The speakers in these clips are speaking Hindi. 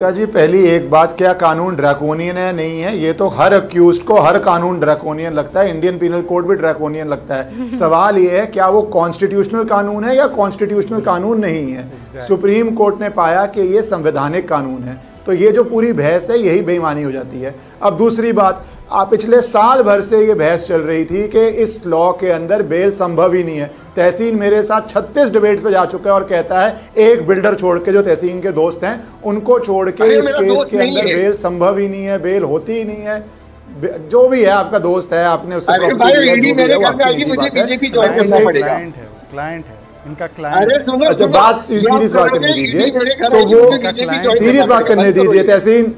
जी पहली एक बात, क्या कानून ड्रैकोनियन है? नहीं है। ये तो हर अक्यूज्ड को हर कानून ड्रैकोनियन लगता है, इंडियन पीनल कोड भी ड्रैकोनियन लगता है। सवाल ये है क्या वो कॉन्स्टिट्यूशनल कानून है या कॉन्स्टिट्यूशनल कानून नहीं है। सुप्रीम कोर्ट ने पाया कि ये संवैधानिक कानून है, तो ये जो पूरी बहस है यही बेईमानी हो जाती है। अब दूसरी बात, पिछले साल भर से ये बहस चल रही थी कि इस लॉ के अंदर बेल संभव ही नहीं है। तहसीन मेरे साथ 36 डिबेट्स पे जा चुका है और कहता है एक बिल्डर छोड़ के, जो तहसीन के दोस्त हैं उनको छोड़ के, इस केस के अंदर बेल संभव ही नहीं है, बेल होती ही नहीं है। जो भी है आपका दोस्त है, आपने उससे क्लाइंट है इनका क्लाइंट। अच्छा, बात सीरियस बात करने दीजिए, तो वो सीरियस बात करने दीजिए तहसीन,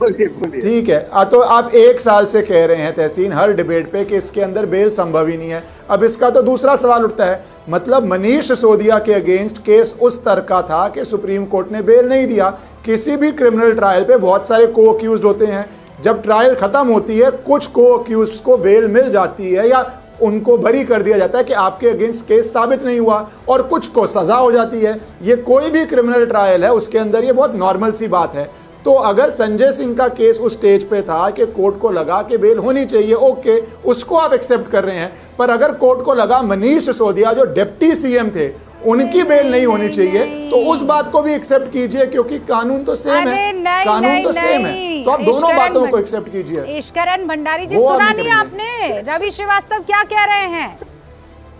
ठीक है। तो आप एक साल से कह रहे हैं तहसीन हर डिबेट पे कि इसके अंदर बेल संभव ही नहीं है। अब इसका तो दूसरा सवाल उठता है, मतलब मनीष सिसोदिया के अगेंस्ट केस उस तरह का था कि सुप्रीम कोर्ट ने बेल नहीं दिया। किसी भी क्रिमिनल ट्रायल पे बहुत सारे को अक्यूज्ड होते हैं, जब ट्रायल खत्म होती है कुछ को अक्यूज्ड को बेल मिल जाती है या उनको बरी कर दिया जाता है कि आपके अगेंस्ट केस साबित नहीं हुआ, और कुछ को सजा हो जाती है। ये कोई भी क्रिमिनल ट्रायल है उसके अंदर ये बहुत नॉर्मल सी बात है। तो अगर संजय सिंह का केस उस स्टेज पे था कि कोर्ट को लगा कि बेल होनी चाहिए, ओके, उसको आप एक्सेप्ट कर रहे हैं। पर अगर कोर्ट को लगा मनीष सिसोदिया जो डिप्टी सीएम थे उनकी बेल नहीं होनी चाहिए, तो उस बात को भी एक्सेप्ट कीजिए, क्योंकि कानून तो सेम है, कानून तो सेम है। तो आप दोनों बातों को एक्सेप्ट कीजिए। ईश्वरन भंडारी जी, सुना नहीं आपने रवि श्रीवास्तव क्या कह रहे हैं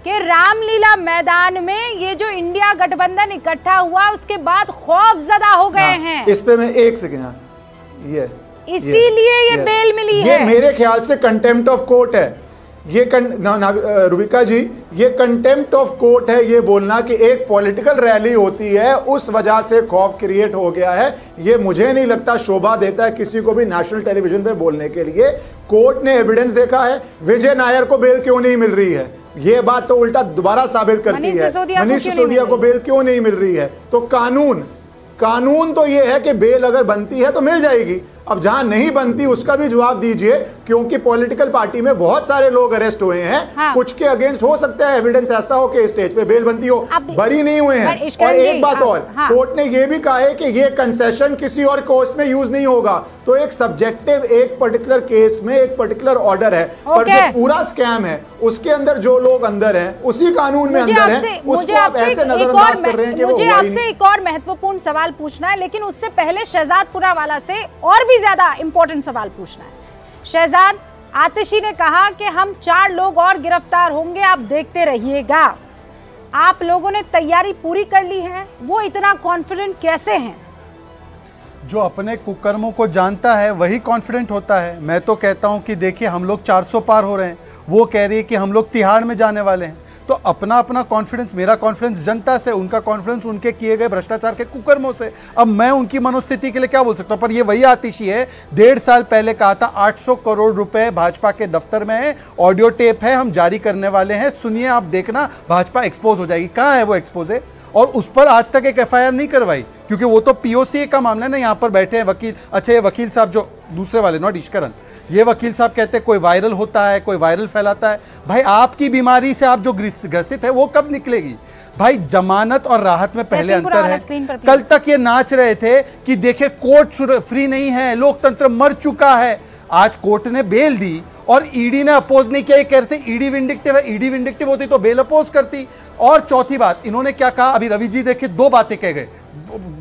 कि रामलीला मैदान में ये जो इंडिया गठबंधन इकट्ठा हुआ उसके बाद खौफजदा हो गए हैं। इस पे मैं एक सेकंड, ये इसीलिए ये बेल मिली है। ये मेरे ख्याल से कंटेम्प्ट ऑफ कोर्ट है। ये रुबिका जी, ये कंटेम्प्ट ऑफ कोर्ट है। ये बोलना कि एक पॉलिटिकल रैली होती है उस वजह से खौफ क्रिएट हो गया है, ये मुझे नहीं लगता शोभा देता है किसी को भी नेशनल टेलीविजन पे बोलने के लिए। कोर्ट ने एविडेंस देखा है, विजय नायर को बेल क्यों नहीं मिल रही है, ये बात तो उल्टा दोबारा साबित करती है मनीष सिसोदिया को बेल क्यों नहीं मिल रही है। तो कानून तो ये है कि बेल अगर बनती है तो मिल जाएगी। अब जहां नहीं बनती उसका भी जवाब दीजिए, क्योंकि पॉलिटिकल पार्टी में बहुत सारे लोग अरेस्ट हुए हैं। हाँ। कुछ के अगेंस्ट हो सकता है एविडेंस ऐसा हो कि स्टेज पे बेल बनती हो, बरी नहीं हुए हैं। और एक बात और, हाँ। कोर्ट ने यह भी कहा है कि ये कंसेशन किसी और केस में यूज नहीं होगा। तो एक सब्जेक्टिव, एक पर्टिकुलर केस में एक पर्टिकुलर ऑर्डर है, पर जो पूरा स्कैम है उसके अंदर जो लोग अंदर हैं उसी कानून में अंदर हैं, उसको आप ऐसे नजरअंदाज कर रहे हैं कि मुझे आपसे एक और महत्वपूर्ण सवाल पूछना है, लेकिन उससे पहले शहजादपुरा वाला से और भी ज्यादा इंपॉर्टेंट सवाल पूछना है। शहजाद, आतिशी ने कहा कि हम 4 लोग और गिरफ्तार होंगे, आप देखते रहिएगा। आप लोगों ने तैयारी पूरी कर ली है, वो इतना कॉन्फिडेंट कैसे हैं? जो अपने कुकर्मों को जानता है वही कॉन्फिडेंट होता है। मैं तो कहता हूं कि देखिए हम लोग 400 पार हो रहे हैं, वो कह रही है कि हम लोग तिहाड़ में जाने वाले हैं। तो अपना अपना कॉन्फिडेंस, मेरा कॉन्फिडेंस जनता से, उनका कॉन्फिडेंस उनके किए गए भ्रष्टाचार के कुकर्मों से। अब मैं उनकी मनोस्थिति के लिए क्या बोल सकता हूं। पर ये वही आतिशी है, 1.5 साल पहले कहा था 800 करोड़ रुपए भाजपा के दफ्तर में है, ऑडियो टेप है, हम जारी करने वाले हैं, सुनिए, आप देखना भाजपा एक्सपोज हो जाएगी। कहां है वो एक्सपोज है? और उस पर आज तक एक एफआईआर नहीं करवाई, क्योंकि वो तो पीओसी का मामला है ना। यहाँ पर बैठे हैं वकील, अच्छा ये वकील साहब जो दूसरे वाले, नॉट ईश्वरन, ये वकील साहब कहते हैं कोई वायरल होता है, कोई वायरल फैलाता है। भाई आपकी बीमारी से आप जो ग्रसित है वो कब निकलेगी? भाई जमानत और राहत में पहले अंतर है। कल तक ये नाच रहे थे कि देखे कोर्ट फ्री नहीं है, लोकतंत्र मर चुका है। आज कोर्ट ने बेल दी और ईडी ने अपोज नहीं किया। ये कह रहे थे ईडी विंडिक्टिव है, ईडी विंडिक्टिव होती तो बेल अपोज करती। और चौथी बात, इन्होंने क्या कहा, अभी रवि जी देखिए 2 बातें कह गए,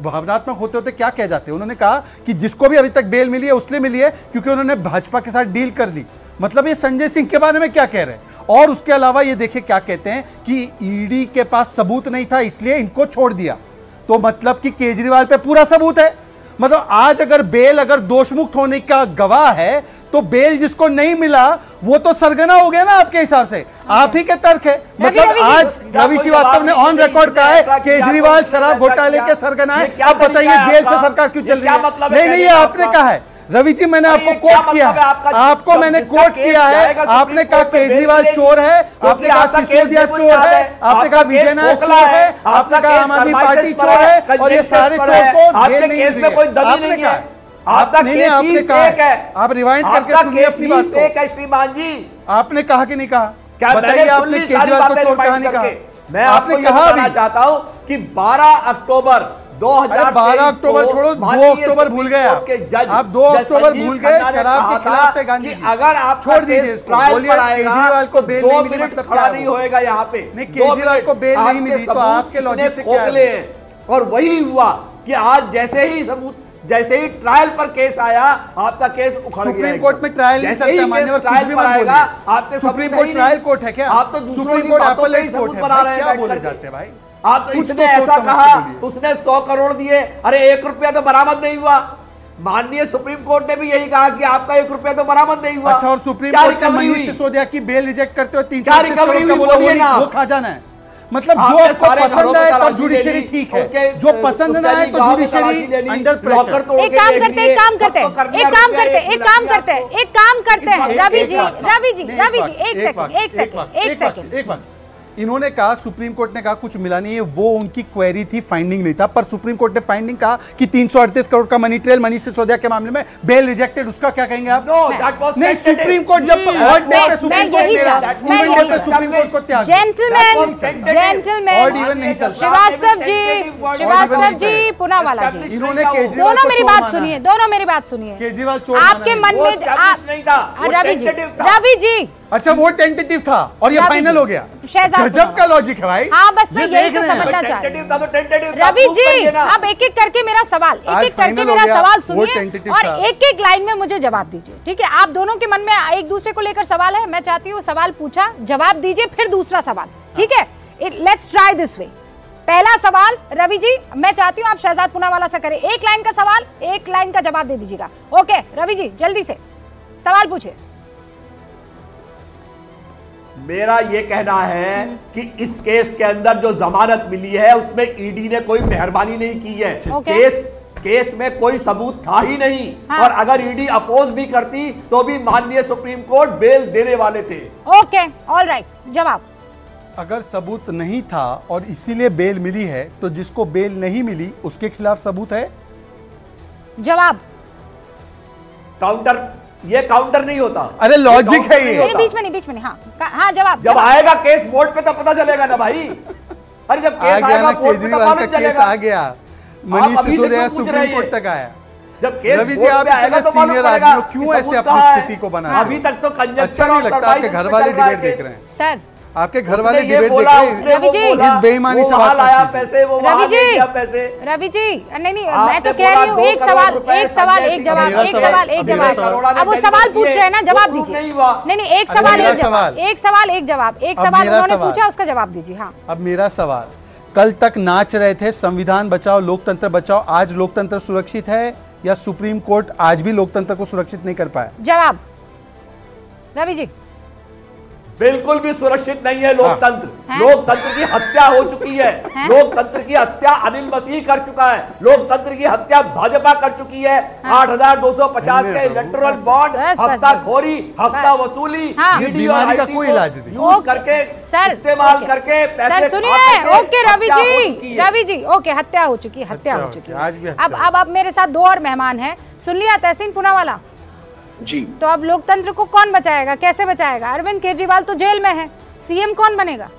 भावनात्मक होते होते क्या कह जाते हैं। उन्होंने कहा कि जिसको भी अभी तक बेल मिली है उसने मिली है क्योंकि उन्होंने भाजपा के साथ डील कर ली। मतलब ये संजय सिंह के बारे में क्या कह रहे हैं। और उसके अलावा ये देखिए क्या कहते हैं कि ईडी के पास सबूत नहीं था इसलिए इनको छोड़ दिया। तो मतलब कि केजरीवाल पे पूरा सबूत है। मतलब आज अगर बेल, अगर दोषमुक्त होने का गवाह है तो बेल जिसको नहीं मिला वो तो सरगना हो गया ना आपके हिसाब से। आप ही के तर्क है। मतलब आज रवि श्रीवास्तव ने ऑन रिकॉर्ड कहा है केजरीवाल शराब घोटाले के सरगना है। अब बताइए जेल से सरकार क्यों चल रही है? नहीं, ये आपने कहा है रवि जी, मैंने आपको कोट किया है, आपको मैंने कोट किया है। आपने कहा केजरीवाल चोर है, आपने कहा सिसोदिया चोर है, आपने कहा विजय नायर चोर है, आपने कहा आम आदमी पार्टी चोर है, और ये सारे चोर को जेल नहीं मिल रही। आपने कहा, आपने कहा, आप रिवाइंड करके सुनिए अपनी बात को। श्रीमान जी, आपने कहा कि नहीं कहा? बताइए, आपने केजरीवाल को चोर कहा नहीं कहा? मैं आपने कहा चाहता हूं कि 12 अक्टूबर 12 अक्टूबर छोड़ो, 2 अक्टूबर भूल गए आप 2 अक्टूबर भूल गए, शराब के खिलाफ थे गांधी जी। अगर आप छोड़ दीजिए इसको, बोलिए केजरीवाल को बेल नहीं मिली, मतलब खड़ा नहीं होएगा यहाँ पे। नहीं, केजरीवाल को बेल नहीं मिली तो आपके लॉजिक से क्या है? और वही हुआ कि आज जैसे ही ट्रायल पर केस आया, आपका केस उखड़ गया। सुप्रीम कोर्ट में ट्रायल नहीं चलता, मान्यवर कुछ भी मत बोलिए। आपने सुप्रीम कोर्ट ट्रायल कोर्ट है क्या? आप तो सुप्रीम कोर्ट एपेलेट कोर्ट है भाई, क्या बोले जाते हैं भाई? आप तो इसने ऐसा कहा, उसने 100 करोड़ दिए, अरे 1 रुपया तो बरामद नहीं हुआ। माननीय सुप्रीम कोर्ट ने भी यही कहा कि आपका 1 रुपया तो बरामद नहीं हुआ। अच्छा, और सुप्रीम कोर्ट ने मनीष सिसोदिया की बेल रिजेक्ट करते हुए 338 करोड़ का बोला वो खा जाना है। मतलब जो आपको पसंद आए तब जुडिशरी ठीक है, जो पसंद ना आए तो जुडिशरी अंडर प्रेशर। एक काम करते हैं रवि जी, एक सेकंड। इन्होंने कहा, सुप्रीम कोर्ट ने कहा कुछ मिला नहीं है, वो उनकी क्वेरी थी, फाइंडिंग नहीं था। पर सुप्रीम कोर्ट ने फाइंडिंग कहा कि 338 करोड़ का मनी ट्रेल मनीष सिसोदिया के मामले में बेल रिजेक्टेड, उसका क्या कहेंगे आप? नहीं, सुप्रीम कोर्ट जब ऑड डे पे सुप्रीम कोर्ट मेरा इवन डे पे सुप्रीम कोर्ट को त्याग, जेंटलमैन ऑड इवन नहीं चलता। श्रीवास्तव जी, पूनावाला जी, इन्होंने दोनों मेरी बात सुनिए। केजरीवाल चोर आपके मन में रवि जी, अच्छा वो टेंटेटिव था और ये फाइनल हो गया। गजब का लॉजिक है भाई। हाँ, बस मैं यही तो समझना चाह रही हूँ। रवि जी, अब एक एक करके मेरा सवाल सुनिए और एक एक लाइन में मुझे जवाब दीजिए, ठीक है? आप दोनों के मन में एक दूसरे को लेकर सवाल है, मैं चाहती हूँ सवाल पूछा, जवाब दीजिए, फिर दूसरा सवाल, ठीक है? Let's try this way. पहला सवाल रवि जी, मैं चाहती हूँ आप शहजाद पूनावाला से करें। एक लाइन का सवाल, एक लाइन का जवाब दे दीजिएगा। ओके रवि जी, जल्दी से सवाल पूछिए। मेरा ये कहना है कि इस केस के अंदर जो जमानत मिली है उसमें ईडी ने कोई मेहरबानी नहीं की है। केस में कोई सबूत था ही नहीं। हाँ। और अगर ईडी अपोज भी करती तो भी माननीय सुप्रीम कोर्ट बेल देने वाले थे। ओके, ऑल राइट, जवाब। अगर सबूत नहीं था और इसीलिए बेल मिली है तो जिसको बेल नहीं मिली उसके खिलाफ सबूत है? जवाब। ये काउंटर नहीं होता। अरे लॉजिक है ये। बीच में नहीं। हाँ जवाब। जब आएगा केस बोर्ड पे तब पता चलेगा ना भाई। अरे जब केस आएगा बोर्ड पे तब मालूम चलेगा। आ गया, मनीष सिसोदिया सुप्रीम कोर्ट तक आया। जब केस रवि जी, आप इतने सीनियर आदमी हो, क्यों ऐसे अपनी स्थिति को बना रहे हो? अभी तक तो अच्छा नहीं लगता? आपके घर वाले डिबेट देख रहे हैं सर, आपके घर वाले डिबेट देख रहे हैं रवि जी, इस बेईमानी से बात आया पैसे, वो रवि जी, पैसे। नहीं मैं तो कह रही हूँ एक सवाल एक जवाब। अब वो सवाल पूछ रहे हैं ना, जवाब दीजिए। नहीं, एक सवाल एक जवाब। एक सवाल उन्होंने पूछा, उसका जवाब दीजिए। हाँ, अब मेरा सवाल, कल तक नाच रहे थे संविधान बचाओ लोकतंत्र बचाओ, आज लोकतंत्र सुरक्षित है या सुप्रीम कोर्ट आज भी लोकतंत्र को सुरक्षित नहीं कर पाया? जवाब रवि जी। बिल्कुल भी सुरक्षित नहीं है लोकतंत्र। लोकतंत्र की हत्या हो चुकी है। लोकतंत्र की हत्या अनिल मसीह कर चुका है। लोकतंत्र की हत्या भाजपा कर चुकी है। 8,250 के इलेक्टोरल बॉन्ड, हफ्ताखोरी, हफ्ता वसूली, बीमारी का कोई इलाज नहीं यूज करके, इस्तेमाल करके पैसे। सुनिए, ओके रवि जी, ओके, हत्या हो चुकी है। अब मेरे साथ दो और मेहमान हैं। सुन लिया तहसीन पूनावाला जी। तो अब लोकतंत्र को कौन बचाएगा, कैसे बचाएगा? अरविंद केजरीवाल तो जेल में है, सीएम कौन बनेगा?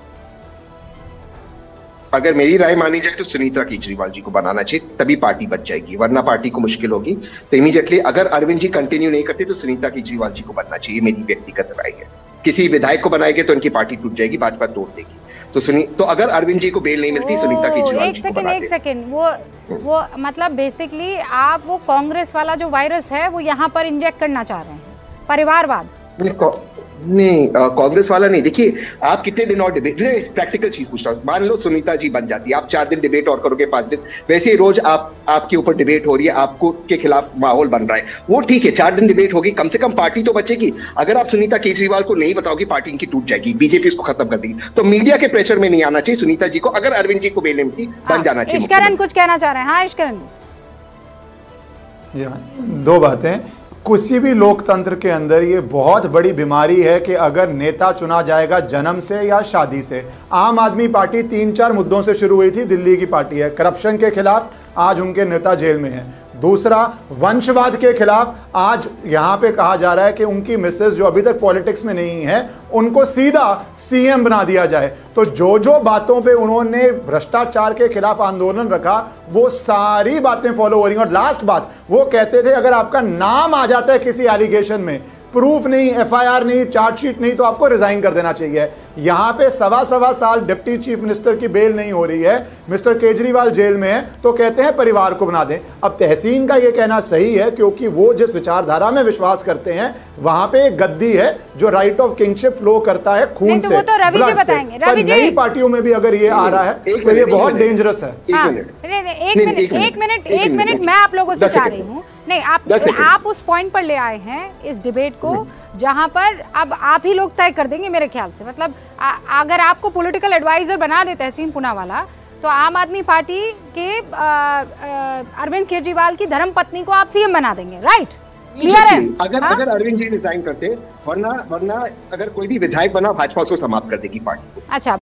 अगर मेरी राय मानी जाए तो सुनीता केजरीवाल जी को बनाना चाहिए, तभी पार्टी बच जाएगी, वरना पार्टी को मुश्किल होगी। तो इमीडिएटली अगर अरविंद जी कंटिन्यू नहीं करते तो सुनीता केजरीवाल जी को बनना चाहिए, मेरी व्यक्तिगत राय है। किसी विधायक को बनाएंगे तो उनकी पार्टी टूट जाएगी, भाजपा तोड़ देगी। तो अगर अरविंद जी को बेल नहीं मिलती, सुनीता केजरीवाल जी को बना दें। एक सेकंड, वो मतलब बेसिकली आप वो कांग्रेस वाला जो वायरस है वो यहाँ पर इंजेक्ट करना चाह रहे हैं, परिवारवाद। नहीं, कांग्रेस वाला नहीं। देखिए, आप कितने दिन और डिबेट, प्रैक्टिकल चीज पूछ रहा हूँ। मान लो सुनीता जी बन जाती है, आप 4 दिन डिबेट और करोगे, 5 दिन, वैसे ही रोज आपके ऊपर डिबेट हो रही है, आपको के खिलाफ माहौल बन रहा है, वो ठीक है, 4 दिन डिबेट होगी, कम से कम पार्टी तो बचेगी। अगर आप सुनीता केजरीवाल को नहीं बताओगी, पार्टी इनकी टूट जाएगी, बीजेपी इसको खत्म कर देगी। तो मीडिया के प्रेशर में नहीं आना चाहिए सुनीता जी को। अगर अरविंद जी को बेल मिलती, बन जाना चाहिए। इश्करन कुछ कहना चाह रहे हैं? हाँ इश्करन, 2 बातें। किसी भी लोकतंत्र के अंदर ये बहुत बड़ी बीमारी है कि अगर नेता चुना जाएगा जन्म से या शादी से। आम आदमी पार्टी 3-4 मुद्दों से शुरू हुई थी, दिल्ली की पार्टी है, करप्शन के खिलाफ आज उनके नेता जेल में हैं। दूसरा, वंशवाद के खिलाफ आज यहां पे कहा जा रहा है कि उनकी मिसेस जो अभी तक पॉलिटिक्स में नहीं है उनको सीधा सीएम बना दिया जाए। तो जो जो बातों पे उन्होंने भ्रष्टाचार के खिलाफ आंदोलन रखा वो सारी बातें फॉलो हो रही हैं। और लास्ट बात, वो कहते थे अगर आपका नाम आ जाता है किसी एलिगेशन में, प्रूफ नहीं, एफआईआर नहीं, चार्जशीट नहीं, तो आपको रिजाइन कर देना चाहिए। यहां पे सवा साल डिप्टी चीफ मिनिस्टर की बेल नहीं हो रही है, मिस्टर केजरीवाल जेल में है, तो कहते हैं परिवार को बना दें। अब तहसीन का यह कहना सही है क्योंकि वो जिस विचारधारा में विश्वास करते हैं वहां पे एक गद्दी है जो राइट ऑफ किंगशिप फ्लो करता है खून से, तो रवि जी बताएंगे। रवि जी, नई पार्टियों में भी अगर ये आ रहा है तो ये बहुत डेंजरस है। एक मिनट मैं आप लोगों से चाह रही हूँ, नहीं आप उस पॉइंट पर ले आए हैं इस डिबेट को जहां पर अब आप ही लोग तय कर देंगे मेरे ख्याल से। मतलब अगर आपको पॉलिटिकल एडवाइजर बना दे तहसीन पूनावाला तो आम आदमी पार्टी के अरविंद केजरीवाल की धर्मपत्नी को आप सीएम बना देंगे, राइट? क्लियर है? अगर अरविंद जी रिजाइन करते, वरना अगर कोई भी विधायक बना भाजपा उसको समाप्त कर देगी पार्टी को। अच्छा,